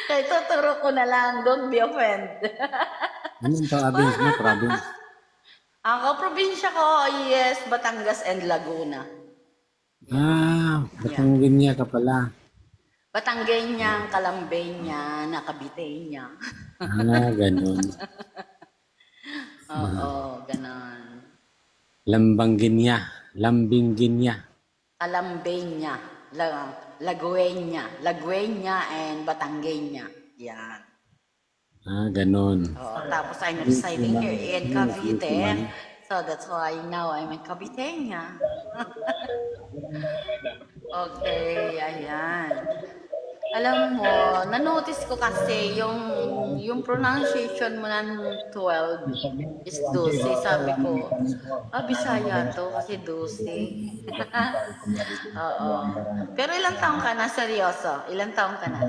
Kaya tuturo ko na lang, don't be offended. Anong province mo? Province? Ako, probinsya ko, yes, Batangas and Laguna. Yeah. Batangganya ka pala. Batanggenya, Calambenya, Nakabitenya. Ganun. Oo, ganon. Lambangginya. Lambingginya. Calambenya, Laguenya and Batanggenya. Yan. Ganun. Oo, tapos I'm residing here in Cavite. So that's why now I'm in Caviteña. Okay, ayan. Alam mo, na-notice ko kasi yung pronunciation mo ng 12 is 12. Sabi ko, Bisaya to kasi 12. Oo. Pero ilang taong ka na? Seryoso? Ilang taong ka na?